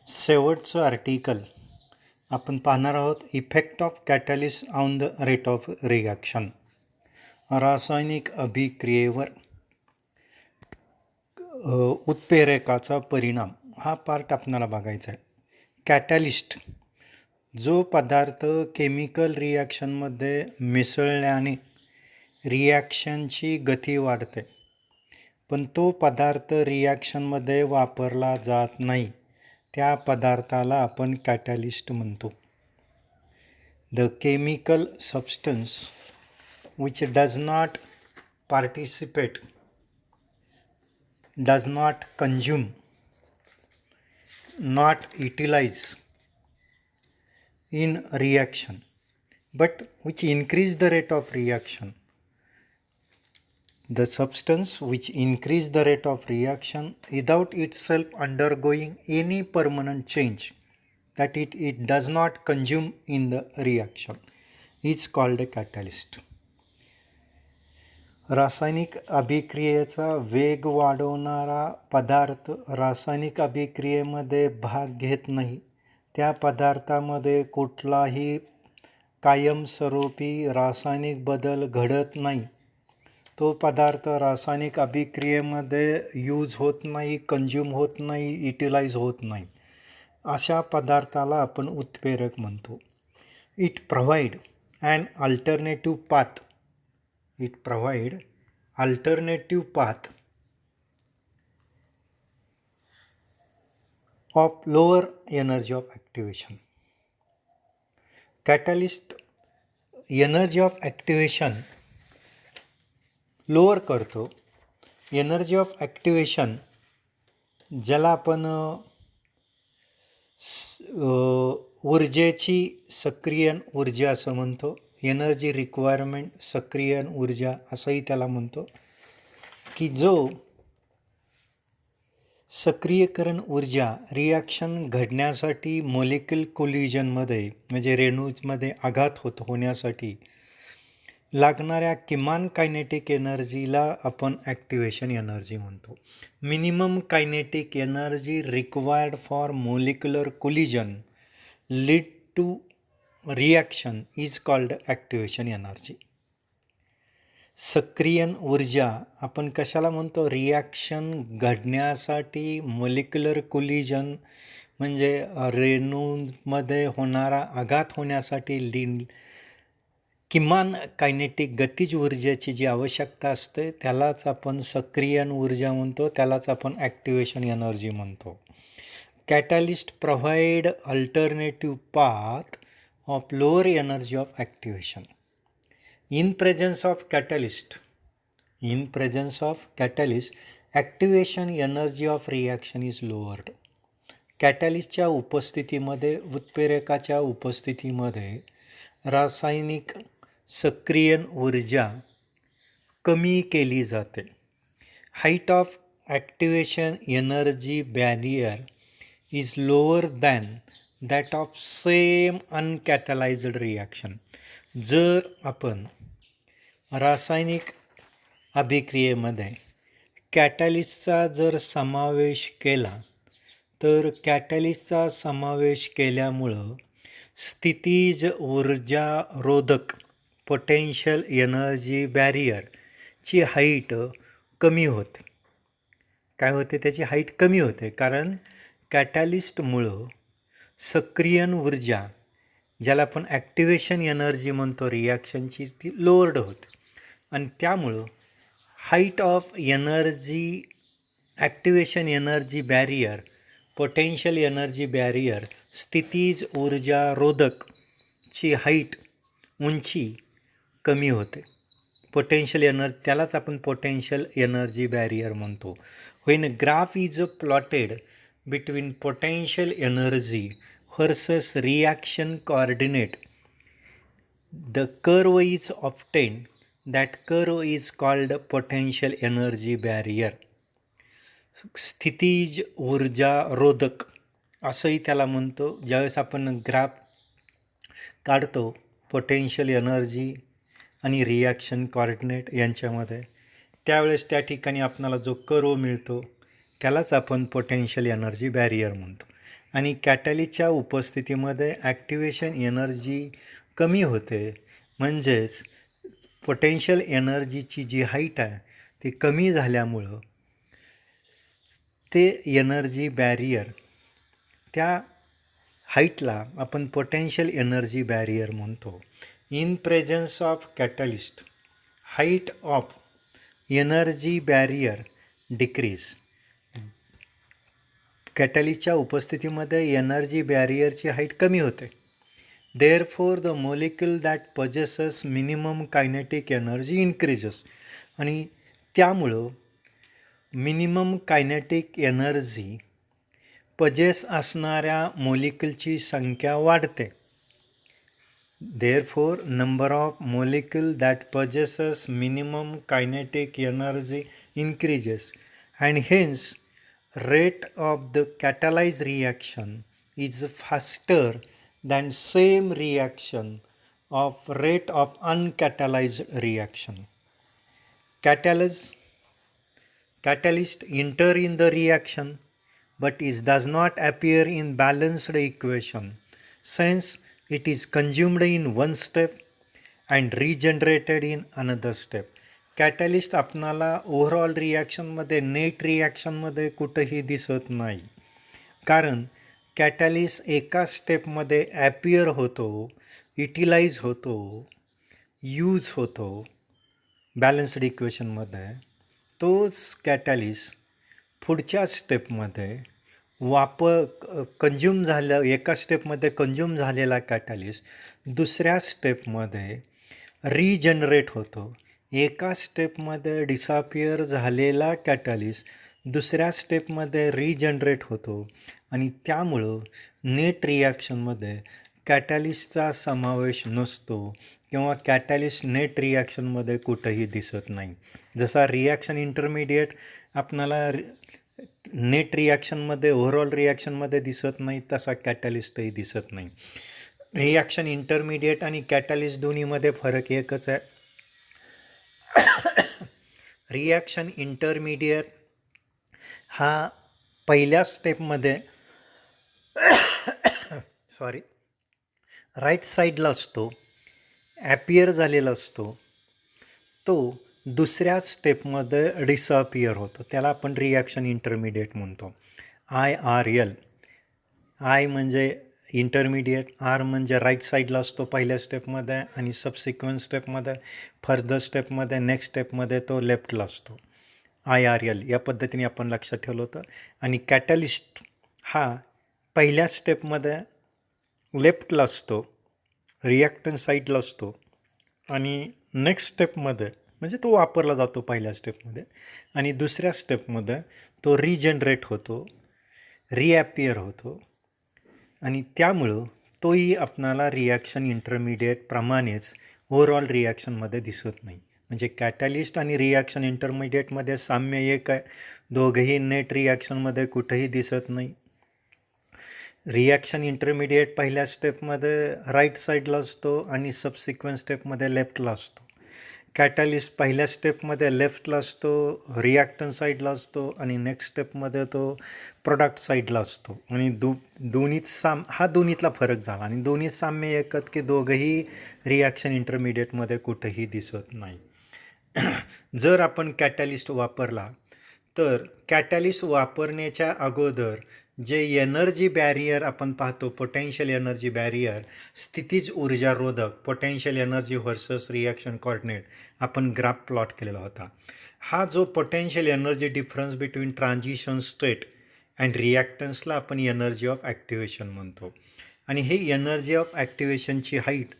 शेवटचं आर्टिकल आपण पाहणार आहोत. Effect of catalyst on the rate of reaction. रासायनिक अभिक्रियेवर उत्प्रेरकाचा परिणाम हा पार्ट आपल्याला बघायचा आहे. कॅटलिस्ट जो पदार्थ केमिकल रिॲक्शनमध्ये मिसळल्याने रिॲक्शनची गती वाढते, पण तो पदार्थ रिॲक्शनमध्ये वापरला जात नाही, त्या पदार्थाला आपण कॅटलिस्ट म्हणतो. The chemical substance which does not participate, does not consume, not utilize in reaction, but which increase the rate of reaction. The substance which increase the rate of reaction without itself undergoing any permanent change, that it does not consume in the reaction, is called a catalyst. रासायनिक अभिक्रियेचा वेग वाढवणारा पदार्थ रासायनिक अभिक्रियेमध्ये भाग घेत नाही, त्या पदार्थामध्ये कुठलाही कायमस्वरूपी रासायनिक बदल घडत नाही, तो पदार्थ रासायनिक अभिक्रियेमध्ये यूज होत नाही, कंज्यूम होत नाही, युटिलाइज होत नाही, अशा पदार्थाला आपण उत्प्रेरक म्हणतो. It provide an alternative path. It provide alternative path of lower energy of activation. Catalyst energy of activation lower करतो. एनर्जी ऑफ ॲक्टिवेशन ज्याला आपण ऊर्जेची सक्रियन ऊर्जा असं म्हणतो, एनर्जी रिक्वायरमेंट सक्रियन ऊर्जा असंही त्याला म्हणतो, की जो सक्रियकरण ऊर्जा रिॲक्शन घडण्यासाठी मॉलिक्युल कोलिजनमध्ये म्हणजे रेणूमध्ये आघात होण्यासाठी लागणाऱ्या किमान कायनेटिक एनर्जीला आपण ॲक्टिवेशन एनर्जी म्हणतो. Minimum kinetic energy required for molecular collision lead to reaction is called activation energy. सक्रियन ऊर्जा आपण कशाला म्हणतो? रिॲक्शन घडण्यासाठी मॉलिक्युलर कोलिजन म्हणजे रेणूमध्ये होणारा आघात होण्यासाठी किमान कायनेटिक गतिज ऊर्जेची जी आवश्यकता असते त्यालाच आपण सक्रियन ऊर्जा म्हणतो, त्यालाच आपण ॲक्टिवेशन एनर्जी म्हणतो. Catalyst provide alternative path of lower energy of activation. In presence of catalyst, activation energy of reaction is lowered. कॅटलिस्टच्या उपस्थितीमध्ये, उत्प्रेरकाच्या उपस्थितीमध्ये रासायनिक सक्रियन ऊर्जा कमी केली जाते. Height of activation energy barrier is lower than that of same uncatalysed reaction. जर आपण रासायनिक अभिक्रियेमध्ये कॅटलिस्टचा जर समावेश केला तर कॅटलिस्टचा समावेश केल्यामुळं स्थितीज ऊर्जारोधक पोटेन्शियल एनर्जी बॅरियरची हाईट कमी होते. काय होते? त्याची हाईट कमी होते, कारण कॅटलिस्टमुळं सक्रियन ऊर्जा ज्याला आपण ॲक्टिवेशन एनर्जी म्हणतो रिॲक्शनची, ती लोअर्ड होते आणि त्यामुळं height of energy activation energy barrier, potential energy barrier, स्थितीज ऊर्जारोधकची हाईट उंची कमी होते. पोटेन्शियल एनर्जी त्यालाच आपण पोटेन्शियल एनर्जी बॅरियर म्हणतो. When graph is plotted between potential energy versus reaction coordinate, the curve is obtained. That curve is called potential energy barrier. स्थितीज ऊर्जा रोधक असंही त्याला म्हणतो. ज्यावेळेस आपण ग्राफ काढतो पोटेन्शियल एनर्जी आणि रिॲक्शन कोऑर्डिनेट यांच्यामध्ये, त्यावेळेस त्या ठिकाणी आपल्याला जो कर्व मिळतो त्यालाच आपण पोटेन्शियल एनर्जी बॅरियर म्हणतो. आणि कॅटॅलिस्टच्या उपस्थितीमध्ये ॲक्टिवेशन एनर्जी कमी होते. म्हणजेच पोटेन्शियल एनर्जीची जी हाईट आहे ती कमी झाल्यामुळं ते एनर्जी बॅरियर, त्या हाईटला आपण पोटेन्शियल एनर्जी बॅरियर म्हणतो. In presence of catalyst, height of energy barrier decrease. कॅटलिस्टच्या उपस्थितीमध्ये एनर्जी बॅरियरची हाईट कमी होते. Therefore the molecule that possesses minimum kinetic energy increases. आणि त्यामुळं मिनिमम कायनेटिक एनर्जी पजेस असणाऱ्या मोलिक्यूलची संख्या वाढते. Therefore, number of molecule that possesses minimum kinetic energy increases, and hence rate of the catalyzed reaction is faster than same reaction of rate of uncatalyzed reaction. Catalyst enter in the reaction, but it does not appear in balanced equation, since it is consumed in one step and regenerated in another step. Catalyst आपणाला overall रिॲक्शनमध्ये, net रिॲक्शनमध्ये कुठंही दिसत नाही. कारण catalyst एका स्टेपमध्ये appear होतो, utilise होतो, use होतो बॅलन्स्ड इक्वेशनमध्ये. तोच कॅटॅलिस्ट पुढच्या स्टेपमध्ये कंज्यूम झालं, एका स्टेपमध्ये कंज्यूम झालेला कॅटॅलिस्ट दुसऱ्या स्टेपमध्ये रिजनरेट होतो. एका स्टेपमध्ये डिसअपियर झालेला कॅटॅलिस्ट दुसऱ्या स्टेपमध्ये रिजनरेट होतो. आणि त्यामुळं नेट रिॲक्शनमध्ये कॅटॅलिस्टचा समावेश नसतो किंवा कॅटॅलिस्ट नेट रिॲक्शनमध्ये कुठंही दिसत नाही. जसा रिॲक्शन इंटरमिडिएट आपणाला नेट रिॲक्शनमध्ये, ओव्हरऑल रिॲक्शनमध्ये दिसत नाही, तसा कॅटॅलिस्टही दिसत नाही. रिॲक्शन इंटरमिडिएट आणि कॅटॅलिस्ट दोन्हीमध्ये फरक एकच आहे. रिॲक्शन इंटरमिडिएट हा पहिल्या स्टेपमध्ये राईट साईडला असतो, ॲपियर झालेला असतो. तो दुसऱ्या स्टेपमध्ये डिसअपियर होतो. त्याला आपण रिॲक्शन इंटरमिडिएट म्हणतो. IRL. आय म्हणजे इंटरमिडिएट, आर म्हणजे राईट साईडला असतो पहिल्या स्टेपमध्ये, आणि सबसिक्वेंट स्टेपमध्ये, फर्दर स्टेपमध्ये, नेक्स्ट स्टेपमध्ये तो लेफ्टला असतो. IRL या पद्धतीने आपण लक्षात ठेवलं होतं. आणि कॅटॅलिस्ट हा पहिल्या स्टेपमध्ये लेफ्टला असतो, रिॲक्टन साईडला असतो, आणि नेक्स्ट स्टेपमध्ये म्हणजे तो वापरला जातो पहिल्या स्टेपमध्ये, आणि दुसऱ्या स्टेपमध्ये तो रिजनरेट होतो, रिॲपियर होतो. आणि त्यामुळं तोही आपणाला रिॲक्शन इंटरमिडिएटप्रमाणेच ओव्हरऑल रिॲक्शनमध्ये दिसत नाही. म्हणजे कॅटॅलिस्ट आणि रिॲक्शन इंटरमिडिएटमध्ये साम्य एक आहे. दोघंही नेट रिॲक्शनमध्ये कुठंही दिसत नाही. रिॲक्शन इंटरमिडिएट पहिल्या स्टेपमध्ये राईट साईडला असतो आणि सबसिक्वेंट स्टेपमध्ये लेफ्टला असतो. कॅटॅलिस्ट पहिल्या स्टेपमध्ये लेफ्टला असतो, रिॲक्टन साईडला असतो, आणि नेक्स्ट स्टेपमध्ये तो प्रोडक्ट साईडला असतो. आणि हा दोन्हीतला फरक झाला. आणि दोन्ही साम्य एकत की दोघंही रिॲक्शन इंटरमिडिएटमध्ये कुठंही दिसत नाही. जर आपण कॅटॅलिस्ट वापरला तर कॅटॅलिस्ट वापरण्याच्या अगोदर जे एनर्जी बॅरियर आपण पाहतो, पोटेन्शियल एनर्जी बॅरियर, स्थितीज ऊर्जारोधक, potential energy versus reaction coordinate आपण ग्राफ प्लॉट केलेला होता. हा जो potential energy difference between transition state and रिॲक्टन्सला आपण एनर्जी ऑफ ॲक्टिवेशन म्हणतो. आणि हे एनर्जी ऑफ ॲक्टिवेशनची हाईट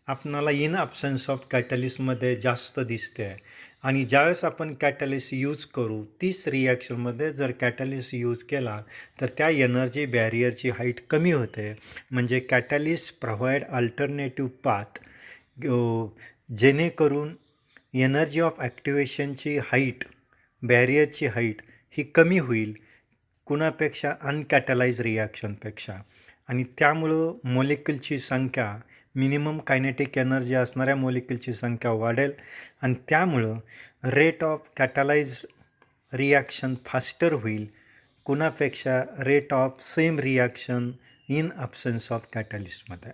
आपणाला इन ॲब्सन्स ऑफ कॅटॅलिस्टमध्ये जास्त दिसते आहे. आणि ज्यावेळेस आपण कॅटॅलिस्ट यूज करू, तीच रिॲक्शनमध्ये जर कॅटॅलिस्ट यूज केला तर त्या एनर्जी बॅरियरची हाईट कमी होते. म्हणजे कॅटॅलिस्ट प्रोव्हाइड अल्टरनेटिव्ह पाथ, जेणेकरून एनर्जी ऑफ ॲक्टिवेशनची हाईट, बॅरियरची हाईट ही कमी होईल कुणापेक्षा, अनकॅटलाइज रिॲक्शनपेक्षा. आणि त्यामुळं मोलिक्यूलची संख्या, मिनिमम कायनेटिक एनर्जी असणाऱ्या मोलिक्यूलची संख्या वाढेल, आणि त्यामुळं rate of catalyse reaction faster होईल कुणापेक्षा rate of same reaction in absence of कॅटलिस्टमध्ये.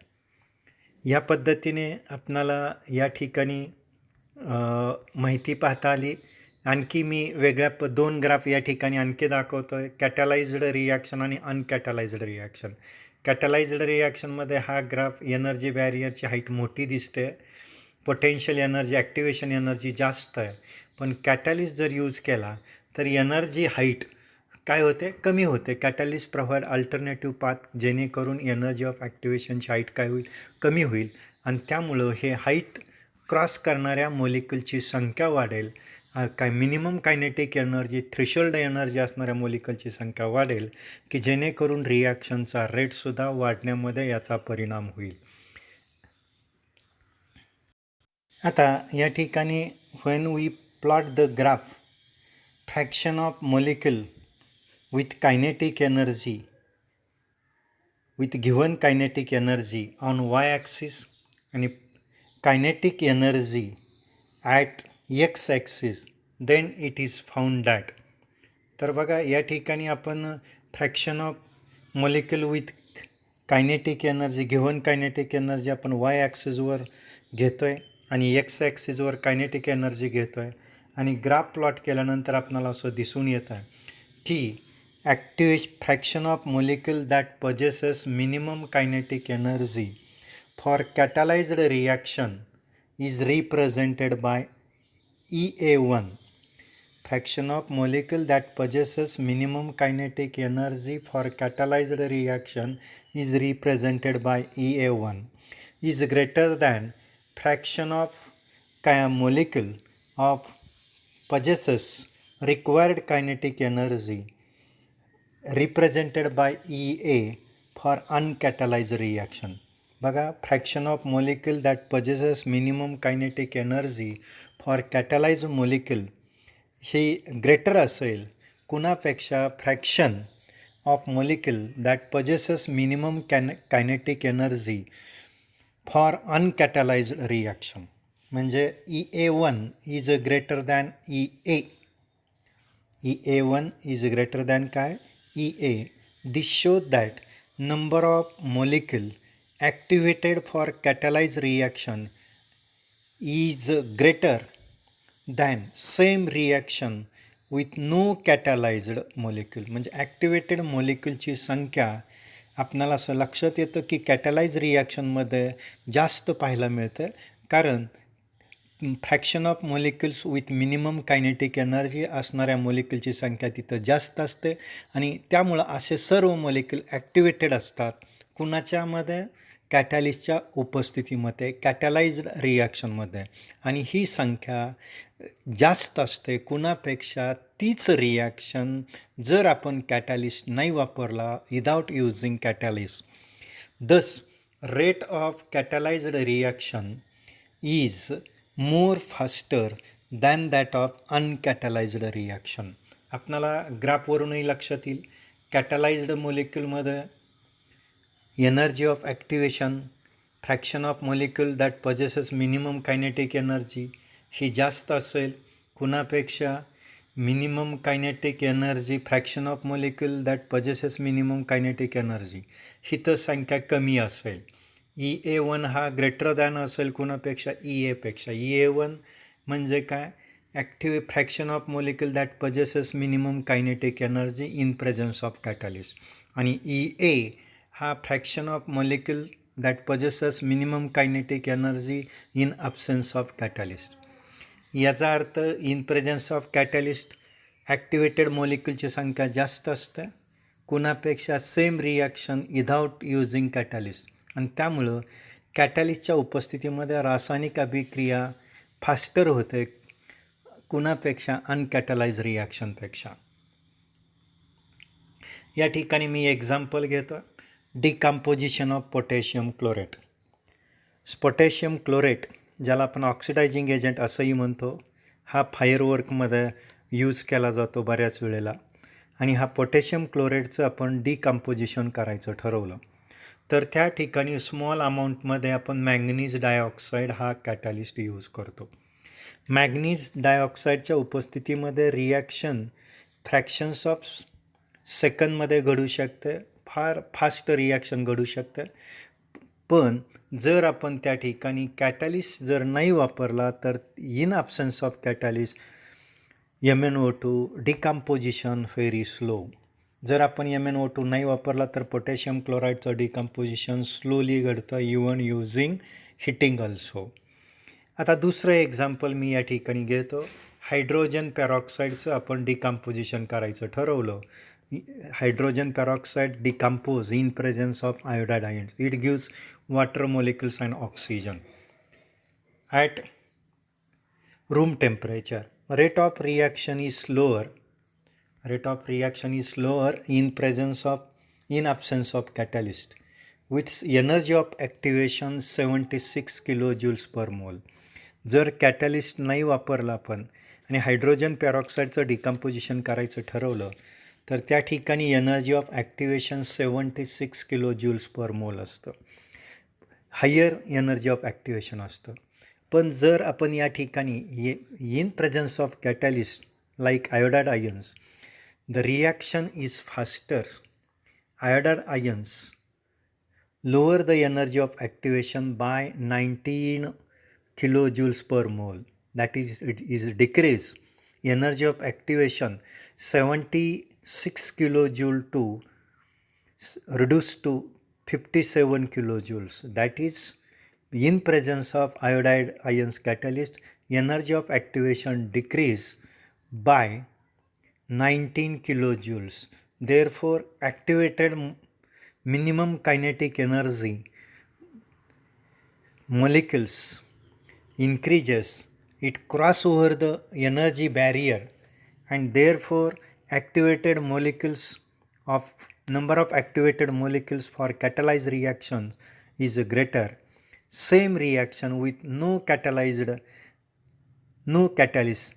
या पद्धतीने आपणाला या ठिकाणी माहिती पाहता आली. आणखी मी वेगळ्या दोन ग्राफ या ठिकाणी आणखी दाखवतो आहे, कॅटलाइज्ड रिॲक्शन आणि अनकॅटलाइज्ड रिॲक्शन. कॅटलाइज्ड रिॲक्शनमध्ये हा ग्राफ एनर्जी बॅरियरची हाईट मोठी दिसते, पोटेन्शियल एनर्जी ॲक्टिवेशन एनर्जी जास्त आहे. पण कॅटलिस्ट जर यूज केला तर एनर्जी हाईट काय होते, कमी होते. कॅटलिस्ट प्रोव्हाइड अल्टरनेटिव्ह पाथ, जेणेकरून एनर्जी ऑफ ॲक्टिवेशनची हाईट काय होईल, कमी होईल. आणि त्यामुळं हे हाईट क्रॉस करणाऱ्या मॉलिक्युलची संख्या वाढेल. काय minimum kinetic energy, threshold energy असणाऱ्या मॉलिक्युलची संख्या वाढेल, की जेणेकरून रिॲक्शनचा रेटसुद्धा वाढण्यामध्ये याचा परिणाम होईल. आता या ठिकाणी when we plot the graph fraction of molecule with kinetic energy, with given kinetic energy on y-axis आणि kinetic energy at x-axis, then it is found that. तर बघा या ठिकाणी आपण fraction of molecule with kinetic energy, given kinetic energy आपण Y ॲक्सिसवर घेतो आहे आणि एक्स ॲक्सिसवर कायनेटिक एनर्जी घेतो आहे. आणि ग्राफ प्लॉट केल्यानंतर आपल्याला असं दिसून येतं आहे की fraction of molecule that possesses minimum kinetic energy for catalyzed reaction is represented by EA1. Fraction of molecule that possesses minimum kinetic energy for catalyzed reaction is represented by EA1 is greater than fraction of molecule of possesses required kinetic energy represented by EA for uncatalyzed reaction. बघा, fraction of molecule that possesses minimum kinetic energy for catalyse molecule ही greater असेल कुणापेक्षा fraction of molecule that possesses minimum kinetic energy for uncatalysed reaction. म्हणजे EA1 is greater than EA. EA1 is greater than काय, EA. This shows that number of molecule activated for catalyzed reaction is greater than same reaction with no catalyzed molecule. म्हणजे activated मोलिक्युलची संख्या आपणाला असं लक्षात येतं की कॅटलाइज रिॲक्शनमध्ये जास्त पाहायला मिळतं, कारण fraction of molecules with minimum kinetic energy असणाऱ्या मोलिक्युलची संख्या तिथं जास्त असते. आणि त्यामुळं असे सर्व मोलिक्युल ॲक्टिवेटेड असतात कुणाच्यामध्ये, कॅटॅलिस्टच्या उपस्थितीमध्ये, कॅटलाइज्ड रिॲक्शनमध्ये. आणि ही संख्या जास्त असते कुणापेक्षा तीच रिॲक्शन जर आपण कॅटॅलिस्ट नाही वापरला, विदाउट युजिंग कॅटॅलिस्ट. दस rate of catalysed reaction is more faster than that of uncatalyzed reaction. आपणाला ग्राफवरूनही लक्षात येईल, कॅटलाइज्ड मोलिक्युलमध्ये energy of activation, fraction of molecule that possesses minimum kinetic energy ही जास्त असेल कुणापेक्षा minimum kinetic energy, fraction of molecule that possesses minimum kinetic energy ही तर संख्या कमी असेल. EA1 हा ग्रेटर दॅन असेल कुणापेक्षा, EA पेक्षा. EA1 म्हणजे काय, fraction of molecule that possesses minimum kinetic energy in presence of catalyst. आणि EA हा fraction of molecule that possesses minimum kinetic energy in absence of catalyst. याचा अर्थ in presence of catalyst activated मोलिक्युलची संख्या जास्त असते कुणापेक्षा same reaction without using catalyst. आणि त्यामुळं कॅटलिस्टच्या उपस्थितीमध्ये रासायनिक अभिक्रिया फास्टर होते कुणापेक्षा, अनकॅटलाइज रिॲक्शनपेक्षा. या ठिकाणी मी एक्झाम्पल घेतो, decomposition of potassium chlorate. Potassium chlorate ज्याला आपण ऑक्सिडायझिंग एजंट असंही म्हणतो, हा फायरवर्कमध्ये यूज केला जातो बऱ्याच वेळेला. आणि हा पोटॅशियम क्लोरेटचं आपण डिकम्पोजिशन करायचं ठरवलं तर त्या ठिकाणी स्मॉल अमाऊंटमध्ये आपण मॅंगनीज डायऑक्साईड हा कॅटलिस्ट यूज करतो. मॅंगनीज डायऑक्साईडच्या उपस्थितीमध्ये रिॲक्शन फ्रॅक्शन्स ऑफ सेकंदमध्ये घडू शकतं, फार फास्ट रिॲक्शन घडू शकतं. पण जर आपण त्या ठिकाणी कॅटलिस्ट जर नाही वापरला तर in absence of catalyst MnO2 decomposition very slow. जर आपण MnO2 नाही वापरला तर पोटॅशियम क्लोराईडचं डिकम्पोजिशन स्लोली घडतं इवन युझिंग हिटिंग ऑल्सो. आता दुसरं एक्झाम्पल मी या ठिकाणी घेतो. हायड्रोजन पेरॉक्साईडचं आपण डिकम्पोजिशन करायचं ठरवलं. Hydrogen peroxide decompose in presence of iodide ions. It gives water molecules and oxygen at room temperature. Rate of reaction is slower in absence of catalyst with energy of activation 76 kilojoules per mole. जर catalyst नाही वापरला आपण आणि hydrogen पेरॉक्साईडचं decomposition करायचं ठरवलं तर त्या ठिकाणी एनर्जी ऑफ ॲक्टिवेशन 76 किलोजूल्स पर मोल असतं. हायर एनर्जी ऑफ ॲक्टिवेशन असतं. पण जर आपण या ठिकाणी in presence of catalyst like iodide ions the reaction is faster. Iodide ions lower the energy of activation by 19 kilojoules per mole. That is, it is decrease energy of activation 76 kilojoule to reduced to 57 kilojoules. That is, in presence of iodide ions catalyst, energy of activation decrease by 19 kilojoules. Therefore, activated minimum kinetic energy molecules increases. It cross over the energy barrier and therefore activated molecules of number of activated molecules for catalyzed reactions is greater. Same reaction with no catalyst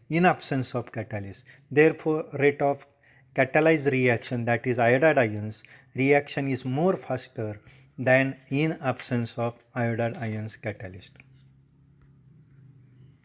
in absence of catalyst. Therefore rate of catalyzed reaction, that is iodide ions reaction, is more faster than in absence of iodide ions catalyst.